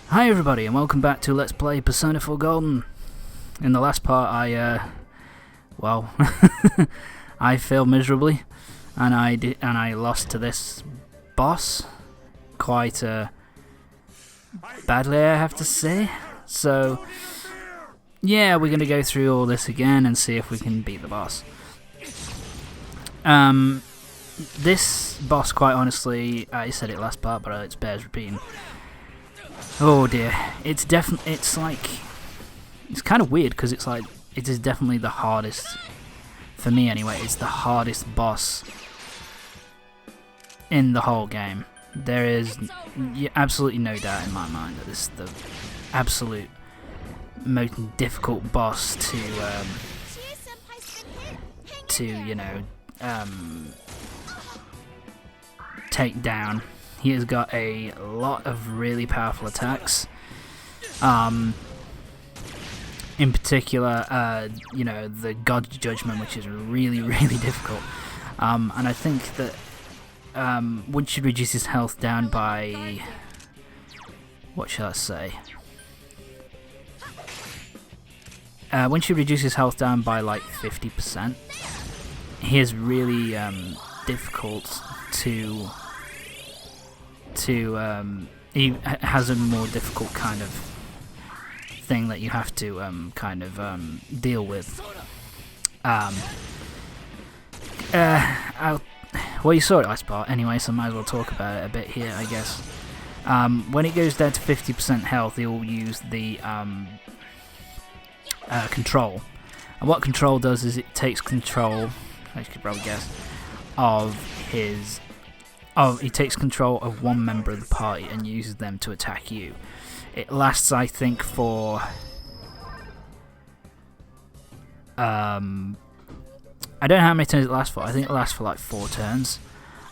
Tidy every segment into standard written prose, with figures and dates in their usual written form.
Hi everybody and welcome back to Let's Play Persona 4 Golden. In the last part well, I failed miserably and I lost to this boss quite badly, I have to say. So yeah, we're going to go through all this again and see if we can beat the boss. This boss, quite honestly, I said it last part, but it bears repeating. Oh dear, it's kind of weird because it is definitely the hardest, for me anyway, it's the hardest boss in the whole game. There is absolutely no doubt in my mind that this is the absolute most difficult boss to take down. He has got a lot of really powerful attacks. In particular, the God Judgment, which is really, really difficult. And I think that once you reduce his health down by, what shall I say? Once you reduce his health down by like 50%, he is really difficult to. He has a more difficult kind of thing that you have to deal with. Well, you saw it last part anyway, so I might as well talk about it a bit here, I guess. When it goes down to 50% health, he'll use the control. And what control does is it takes control, as you could probably guess, of his... he takes control of one member of the party and uses them to attack you. It lasts, I think, for... I don't know how many turns it lasts for. I think it lasts for like 4 turns.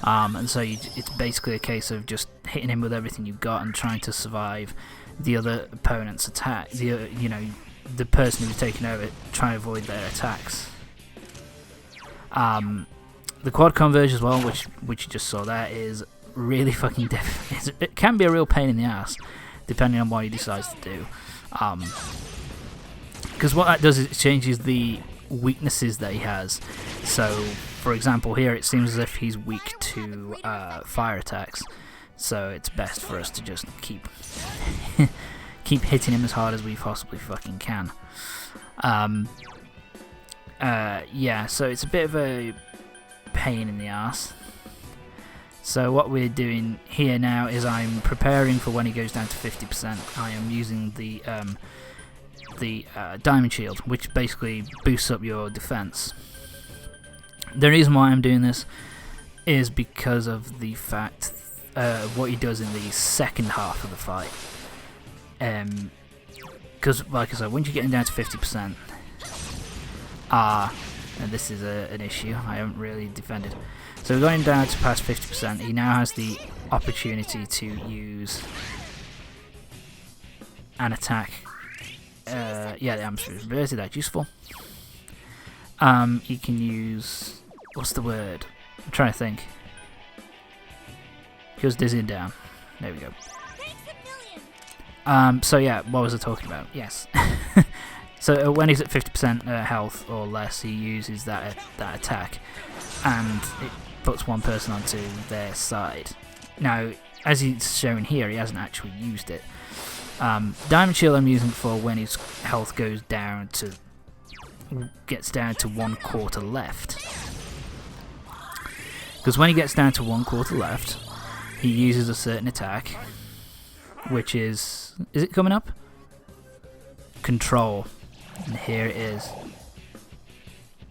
And so it's basically a case of just hitting him with everything you've got and trying to survive the other opponent's attack. The person who's taken over, try to avoid their attacks. The quad converge as well, which you just saw there, is really fucking difficult. It can be a real pain in the ass, depending on what he decides to do. Because what that does is it changes the weaknesses that he has. So, for example, here it seems as if he's weak to fire attacks. So it's best for us to just keep hitting him as hard as we possibly fucking can. Yeah, so it's a bit of a pain in the ass. So what we're doing here now is I'm preparing for when he goes down to 50%. I am using the Diamond Shield, which basically boosts up your defense. The reason why I'm doing this is because of the fact of what he does in the second half of the fight. Because, like I said, once you're getting down to 50%, and this is an issue I haven't really defended. So we're going down to past 50%. He now has the opportunity to use an attack. Yeah, the atmosphere is really that useful. He can use... what's the word? I'm trying to think. He goes dizzying down. There we go. So yeah, what was I talking about? Yes. So when he's at 50% health or less, he uses that attack, and it puts one person onto their side. Now, as he's shown here, he hasn't actually used it. Diamond Shield I'm using for when his health gets down to 1/4 left. Because when he gets down to 1/4 left, he uses a certain attack, which is it coming up? Control. And here it is.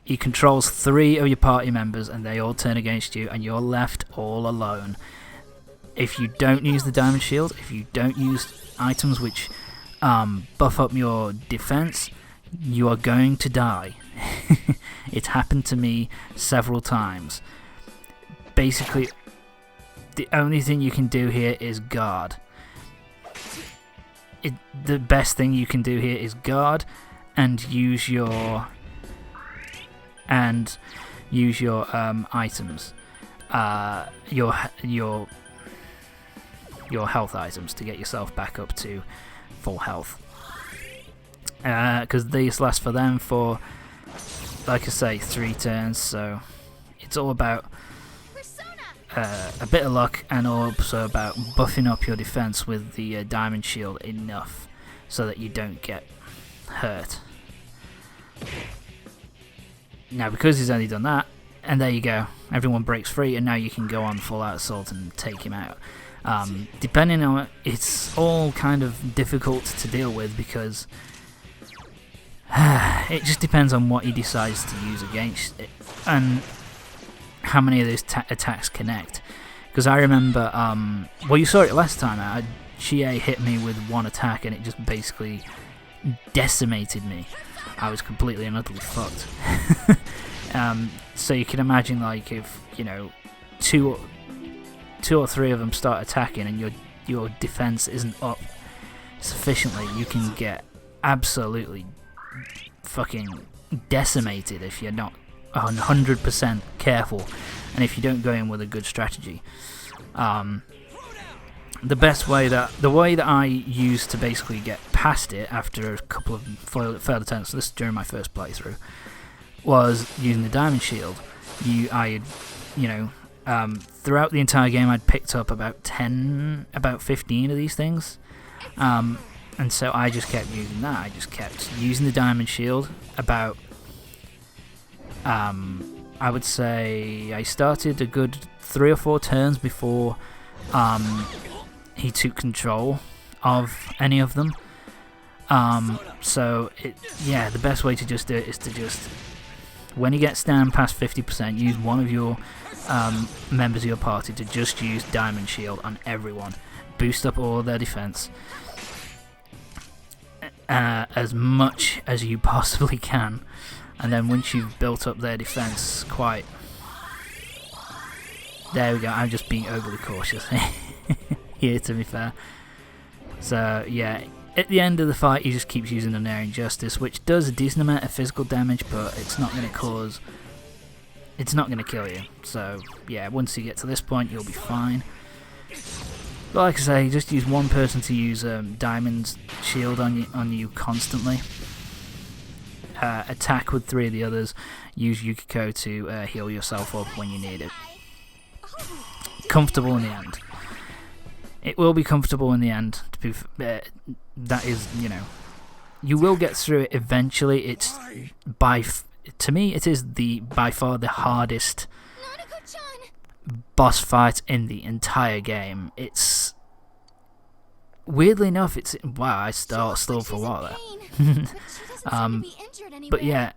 He controls 3 of your party members and they all turn against you and you're left all alone. If you don't use the Diamond Shield, if you don't use items which buff up your defense, you are going to die. It's happened to me several times. Basically, the only thing you can do here is guard. The best thing you can do here is guard and use your items, your your health items to get yourself back up to full health. Because these last for them for, like I say, 3 turns, so it's all about a bit of luck, and also about buffing up your defense with the diamond shield enough so that you don't get hurt. Now, because he's only done that, and there you go, everyone breaks free, and now you can go on full out assault and take him out. Depending on it, it's all kind of difficult to deal with, because it just depends on what he decides to use against it, and how many of those attacks connect. Because I remember, well, you saw it last time, Chie hit me with one attack and it just basically decimated me. I was completely and utterly fucked. So you can imagine, like, if, you know, two or three of them start attacking and your defense isn't up sufficiently, you can get absolutely fucking decimated if you're not 100% careful, and if you don't go in with a good strategy. The way that I used to basically get past it after a couple of failed attempts, this is during my first playthrough, was using the diamond shield. Throughout the entire game, I'd picked up about 15 of these things, and so I just kept using that. I just kept using the diamond shield. About I would say I started a good 3 or 4 turns before he took control of any of them. So the best way to just do it is to just, when he gets down past 50%, use one of your members of your party to just use diamond shield on everyone. Boost up all their defense as much as you possibly can. And then once you've built up their defense quite... There we go, I'm just being overly cautious here, to be fair. So, yeah, at the end of the fight, he just keeps using Unerring Justice, which does a decent amount of physical damage, but it's not going to cause... It's not going to kill you. So, yeah, once you get to this point, you'll be fine. But like I say, just use one person to use Diamond Shield on you constantly. Attack with 3 of the others. Use Yukiko to heal yourself up when you need it. Comfortable in the end. It will be comfortable in the end. That is, you know, you will get through it eventually. It's to me, it is by far the hardest boss fight in the entire game. It's weirdly enough, wow. I stalled for a while there. But yeah,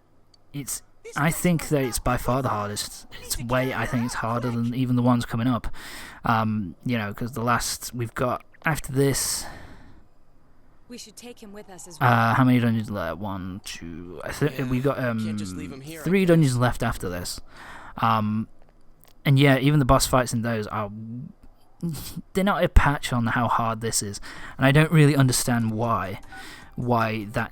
I think that it's by far the hardest. I think it's harder than even the ones coming up. Because the last we've got after this. We should take him with us as well. How many dungeons left? 1, 2. I think we got 3 dungeons left after this. And yeah, even the boss fights in those they're not a patch on how hard this is, and I don't really understand why that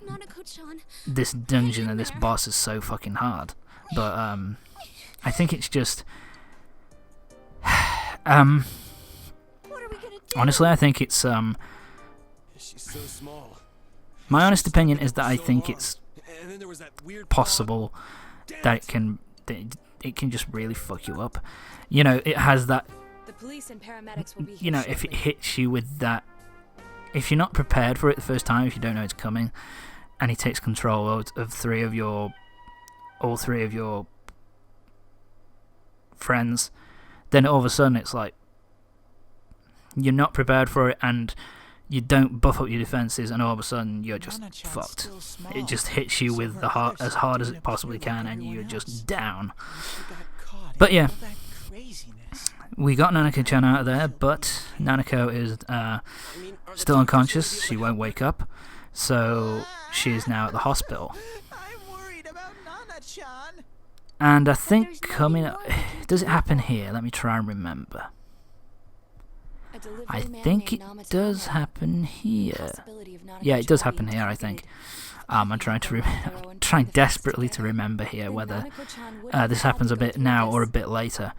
this dungeon and this boss is so fucking hard. But I think it's just honestly, I think it's my honest opinion is that I think it's possible that it can just really fuck you up. You know, it has that. The police and paramedics will be here. You know, if it hits you with that, if you're not prepared for it the first time, if you don't know it's coming, and he takes control of all 3 of your friends, then all of a sudden it's like you're not prepared for it, and you don't buff up your defenses, and all of a sudden you're just fucked. It just hits you with as hard as it possibly can, and you're just down. But yeah, we got Nanako-chan out of there, but Nanako is still unconscious. She won't wake up, so she is now at the hospital. And I think coming up... Does it happen here? Let me try and remember. I think it does happen here. Yeah, it does happen here, I think. I'm trying desperately to remember here whether this happens a bit now or a bit later.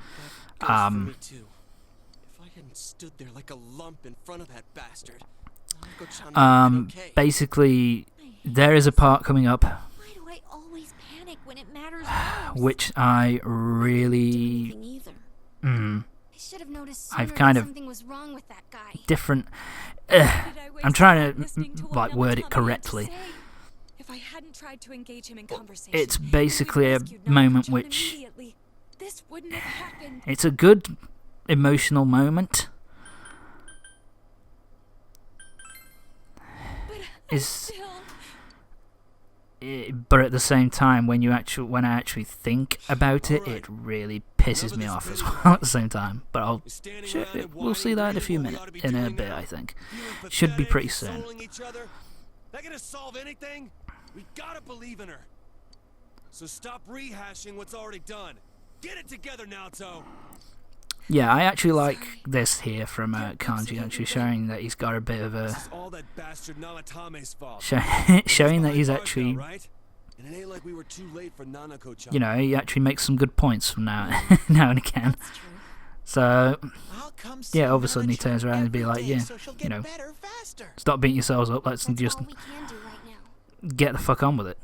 stood there like a lump in front of that bastard. Okay. Basically, there is a part coming up Why do I always panic when it matters most? which I really... I should have noticed sooner I've kind that of something was wrong with that guy. different... Did I waste I'm trying time listening to what word it Namatame had to correctly. say? If I hadn't tried to engage him in conversation, It's and we'd basically a rescued moment Nanako-chan which... immediately, this wouldn't have happened. It's a good emotional moment. But Is still, but at the same time, when I actually think about it, it really pisses me off as well at the same time. But we'll see that in a few minutes, in a bit, I think. Should be pretty soon. That gonna solve anything? We gotta believe in her. So stop rehashing what's already done. Get it together, Naoto. Yeah, I actually like this here from Kanji, actually showing that he's got a bit of a... This is all that bastard Namatame's fault. showing that he's actually... Right? And it ain't like we were too late for Nanako-chan. You know, he actually makes some good points from now and again. That's true. So, yeah, all of a sudden he turns around and be like, yeah, you know, stop beating yourselves up, let's That's just all we can do right now. get the fuck on with it.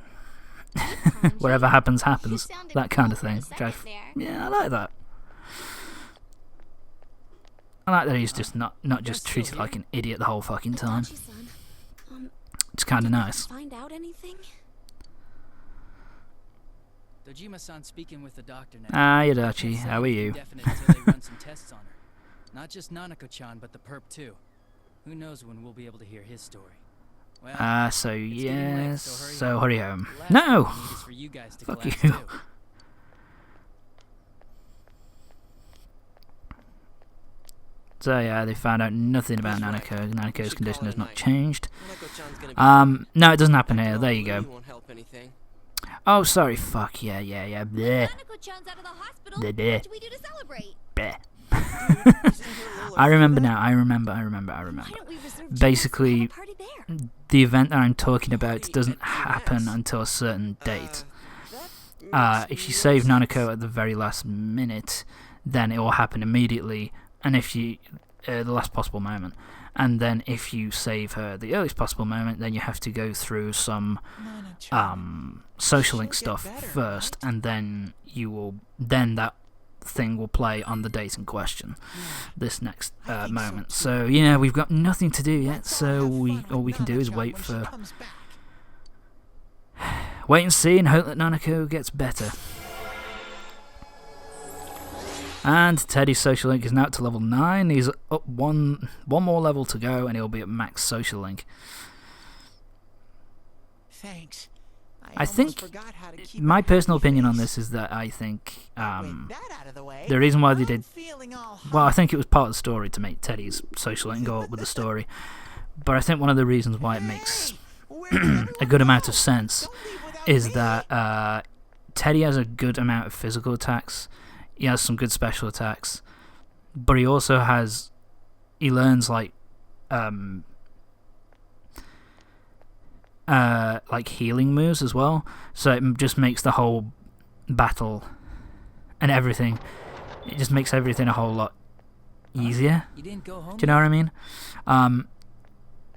Kanji, Whatever happens, you happens. sounded That kind of cool for a thing. Which second there. yeah, I like that. I like that he's just not just treated like an idiot the whole fucking time. Itachi-san, It's kind of did you nice. find out anything? Dojima-san speaking with the doctor now. Ah, Yadachi, how are you? Definite until they run some tests on her. Not just Nanako-chan, but the perp too. Who knows when we'll be able to hear his story. Well, So getting late, yes, so so hurry home. the last No! thing we need is for you guys to Fuck collapse you. too. So yeah, they found out nothing about Nanako. Nanako's condition has not changed. Nanako-chan's gonna be No, it doesn't happen here. There you Really go. won't help anything. Oh, sorry, fuck, yeah. Bleh. Nanako-chan's out of the hospital. Bleh, What bleh. do we do to celebrate? Bleh. Isn't here a little I early remember for that? now, I remember. Why don't we reserve chance Basically, to have a party there? the event that I'm talking about doesn't happen until a certain date. If you save Nanako at the very last minute, then it will happen immediately, and if you... the last possible moment. And then if you save her at the earliest possible moment, then you have to go through some social link stuff first, and then that thing will play on the date in question, this next moment. So yeah, we've got nothing to do yet, so all we can do is wait and see and hope that Nanako gets better. And Teddy's social link is now up to level 9. He's up one more level to go, and he'll be at max social link. Thanks. I think my personal opinion on this is that I think the reason why they did, well, I think it was part of the story to make Teddy's social link go up with the story, but I think one of the reasons why it makes a good amount of sense is that Teddy has a good amount of physical attacks. He has some good special attacks, but he also learns like healing moves as well. So it just makes the whole battle and everything. It just makes everything a whole lot easier. You didn't go home Do you know what I mean?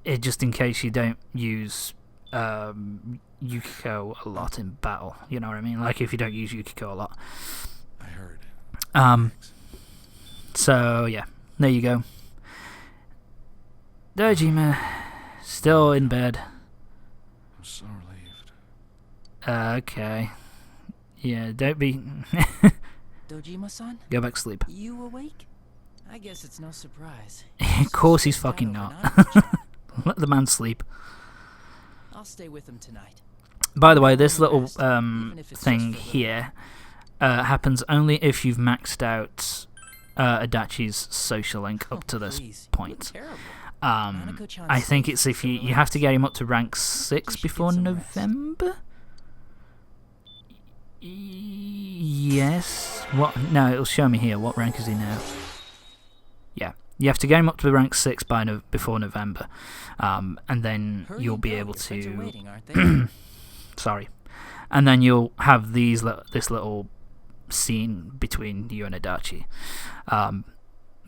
It just in case you don't use Yukiko a lot in battle. You know what I mean? Like if you don't use Yukiko a lot. I heard. So yeah, there you go. Dojima still in bed. I'm so relieved. Okay. Yeah, don't be. Dojima-san? Go back to sleep. You awake? I guess it's no surprise. Of course he's Stressed out fucking over not. Nanako-chan. Let the man sleep. I'll stay with him tonight. By the way, this little Even if it's thing just for a little here happens only if you've maxed out Adachi's social link up to this Please, you point. look terrible. I think it's if you have to get him up to rank 6 before November. Yes. What? No, it'll show me here. What rank is he now? Yeah, you have to get him up to rank 6 before November, and then Hurry you'll and be go, able your friends are to. waiting, aren't they? Sorry, and then you'll have this little scene between you and Adachi.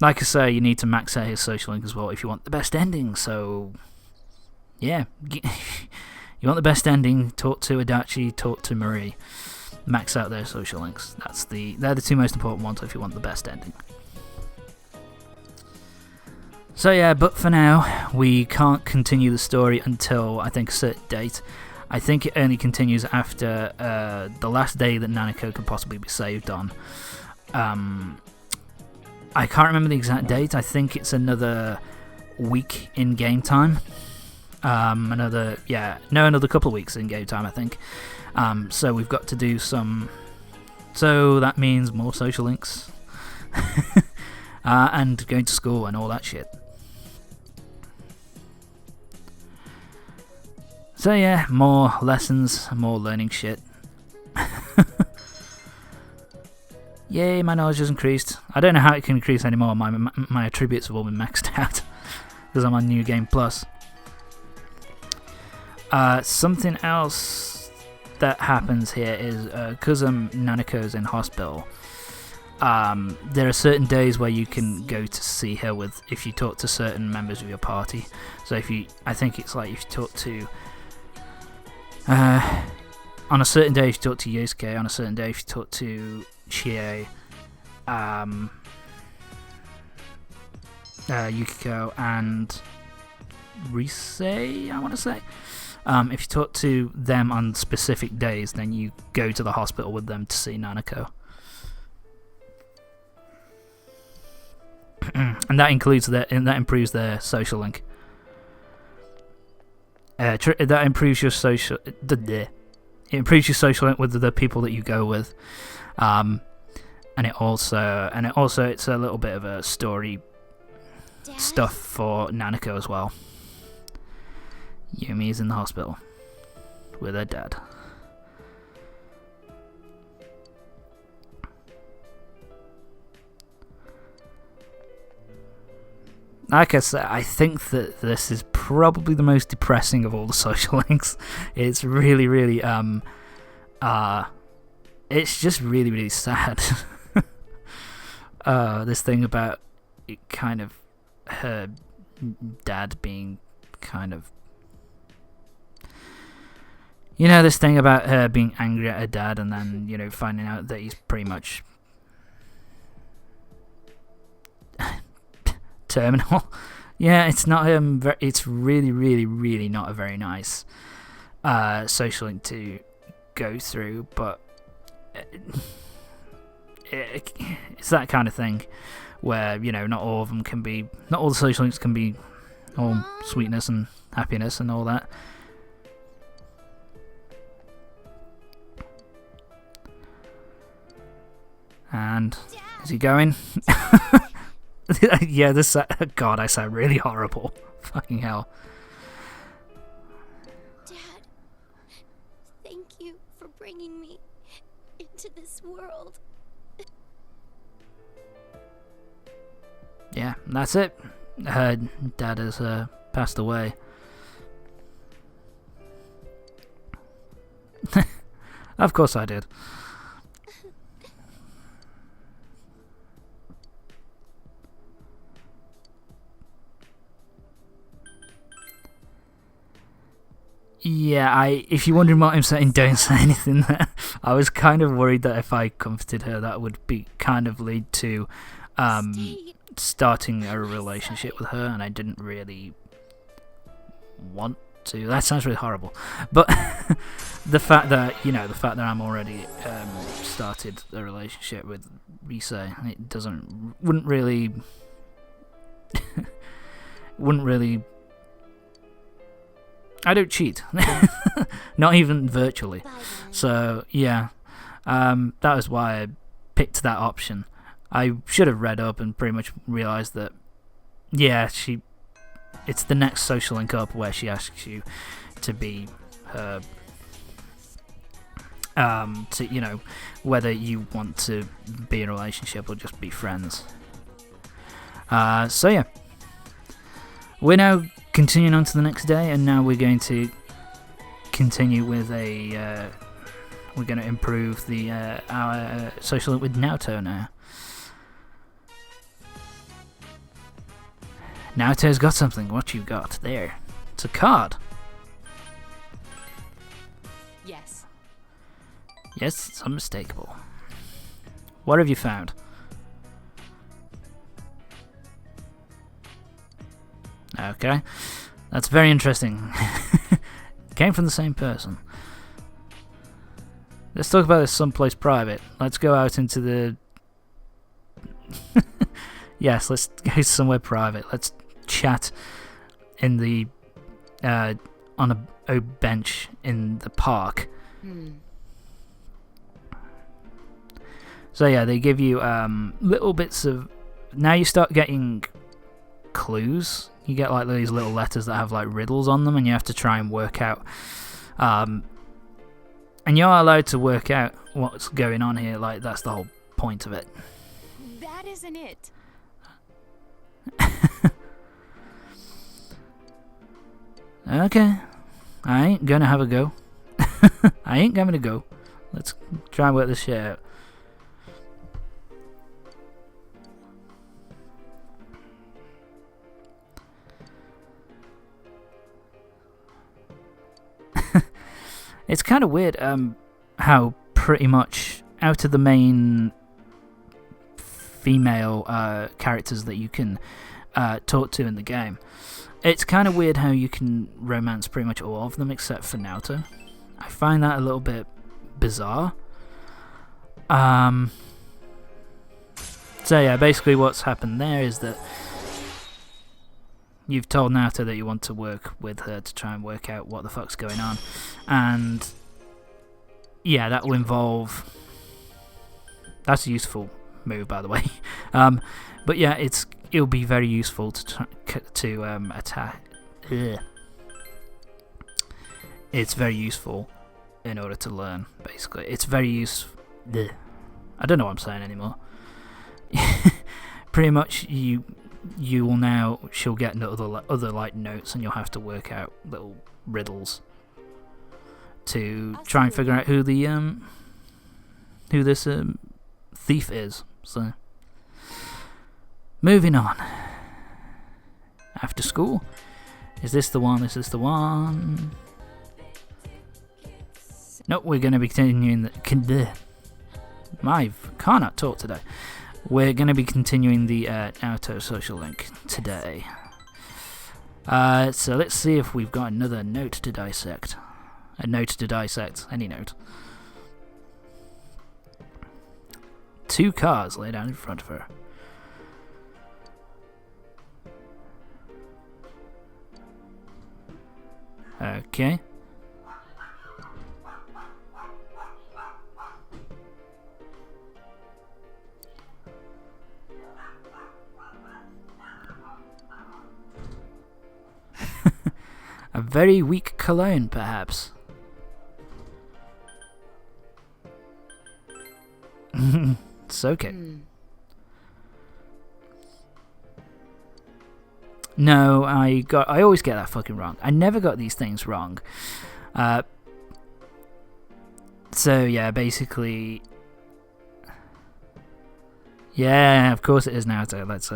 like I say, you need to max out his social link as well if you want the best ending. So, yeah, you want the best ending, talk to Adachi, talk to Marie. Max out their social links. They're the two most important ones if you want the best ending. So yeah, but for now, we can't continue the story until, I think, a certain date. I think it only continues after the last day that Nanako could possibly be saved on. I can't remember the exact date. I think it's another week in game time. Another couple of weeks in game time, I think. So we've got to do some... So that means more social links. And going to school and all that shit. So yeah, more lessons, more learning shit. Yay, my knowledge has increased. I don't know how it can increase anymore. My attributes have all been maxed out because I'm on New Game Plus. Something else that happens here is because Nanako's in hospital. There are certain days where you can go to see her if you talk to certain members of your party. So I think it's like if you talk to on a certain day if you talk to Yosuke, on a certain day if you talk to Chie, Yukiko and Rise, I want to say. If you talk to them on specific days, then you go to the hospital with them to see Nanako. And that improves their social link. That improves your social. It improves your social link with the people that you go with, and it also it's a little bit of a story Dad? stuff for Nanako as well. Yumi's in the hospital with her dad. Like I said, I think that this is probably the most depressing of all the social links. It's really, really, it's just really, really sad. This thing about it kind of her dad being kind of, this thing about her being angry at her dad and then, finding out that he's pretty much terminal. Yeah, it's not it's really, really, really not a very nice social link to go through, but it's that kind of thing where not all the social links can be all sweetness and happiness and all that. And is he going? Yeah, God, I sound really horrible. Fucking hell. Dad, thank you for bringing me into this world. Yeah, that's it. Her dad has passed away. Of course I did. Yeah, if you're wondering what I'm saying, don't say anything there. I was kind of worried that if I comforted her, that would be kind of lead to starting a relationship with her, and I didn't really want to. That sounds really horrible. But the fact that I'm already started a relationship with Rise, it wouldn't really I don't cheat. Not even virtually. So, yeah. That was why I picked that option. I should have read up and pretty much realised that, yeah, it's the next social link up where she asks you to be her, whether you want to be in a relationship or just be friends. So, yeah. We're now continuing on to the next day, and now we're going to continue with we're going to improve our social link with Naoto now. Naoto's got something. What you got there? It's a card. Yes. Yes, it's unmistakable. What have you found? Okay. That's very interesting. Came from the same person. Let's talk about this someplace private. Let's go out into the... Yes, let's go somewhere private. Let's chat in the... on a bench in the park. So yeah, they give you little bits of... Now you start getting clues. You get like these little letters that have like riddles on them, and you have to try and work out... and you're allowed to work out what's going on here, like that's the whole point of it. That isn't it. Okay. I ain't gonna have a go. I ain't gonna go. Let's try and work this shit out. It's kind of weird how pretty much out of the main female characters that you can talk to in the game, it's kind of weird how you can romance pretty much all of them except for Naoto. I find that a little bit bizarre. So yeah, basically what's happened there is that you've told Naoto that you want to work with her to try and work out what the fuck's going on, and yeah, that will involve... That's a useful move, by the way. But yeah, it'll be very useful to attack. Ugh. It's very useful in order to learn. Basically, it's very useful. I don't know what I'm saying anymore. Pretty much, you will now. She'll get other like notes, and you'll have to work out little riddles to try and figure out who this thief is. So, moving on. After school, is this the one? Is this the one? Nope, we're going to be continuing the... I cannot talk today. We're going to be continuing the Naoto social link today. So let's see if we've got another note to dissect. A note to dissect, any note. 2 cards laid out in front of her. Okay. A very weak cologne, perhaps. It's okay. No, I always get that fucking wrong. I never got these things wrong. So yeah, basically, yeah, of course it is Naruto. Let's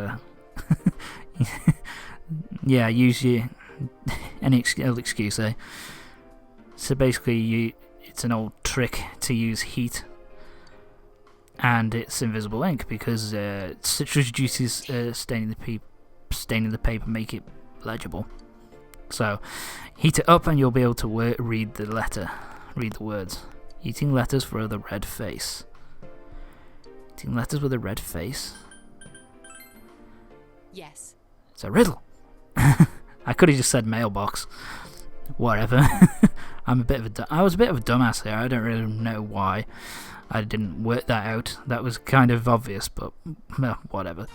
yeah, use any excuse, eh? So basically, it's an old trick to use heat. And it's invisible ink because citrus juices staining the paper make it legible. So heat it up and you'll be able to read the words. Eating letters with a red face. Eating letters with a red face. Yes. It's a riddle. I could have just said mailbox. Whatever. I was a bit of a dumbass here. I don't really know why I didn't work that out. That was kind of obvious, but well, whatever.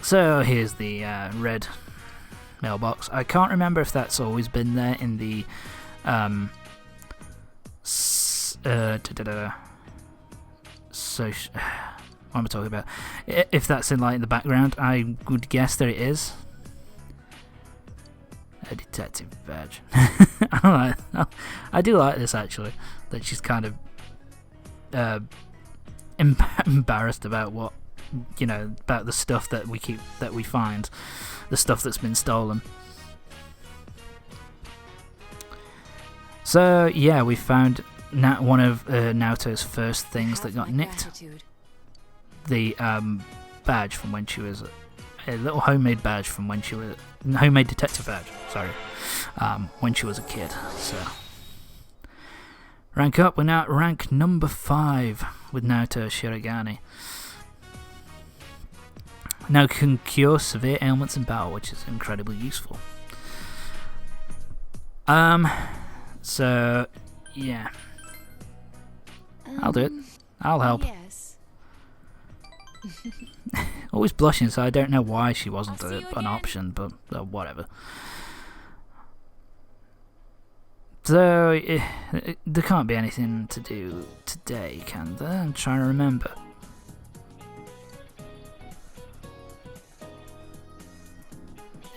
So here's the red mailbox. I can't remember if that's always been there in the so what am I talking about? If that's in like in the background, I would guess that it is. A detective badge. I do like this actually. That she's kind of embarrassed about what you know, about the stuff that we find, the stuff that's been stolen. So yeah, we found one of Naoto's first things that got nicked. The badge from when she was a little homemade badge from when she was homemade detective badge. Sorry, when she was a kid. So rank up. We're now at rank number 5 with Naoto Shirogane. Now can cure severe ailments in battle, which is incredibly useful. So yeah, I'll do it. I'll help. Yes. Always blushing, so I don't know why she wasn't I'll see you an again. option, but whatever. So, there can't be anything to do today, can there? I'm trying to remember.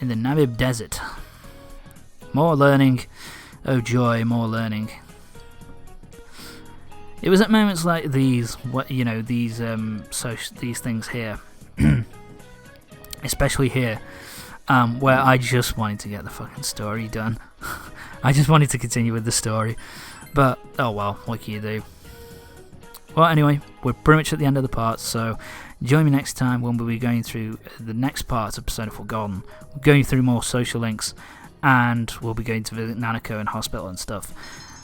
In the Namib Desert. More learning. Oh joy, more learning. It was at moments like these, these these things here, especially here, where I just wanted to get the fucking story done. I just wanted to continue with the story, but oh well, what can you do? Well, anyway, we're pretty much at the end of the part, so join me next time when we'll be going through the next part of Persona Forgotten. We're going through more social links, and we'll be going to visit Nanako in hospital and stuff.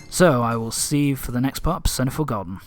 So I will see you for the next part of Persona Forgotten.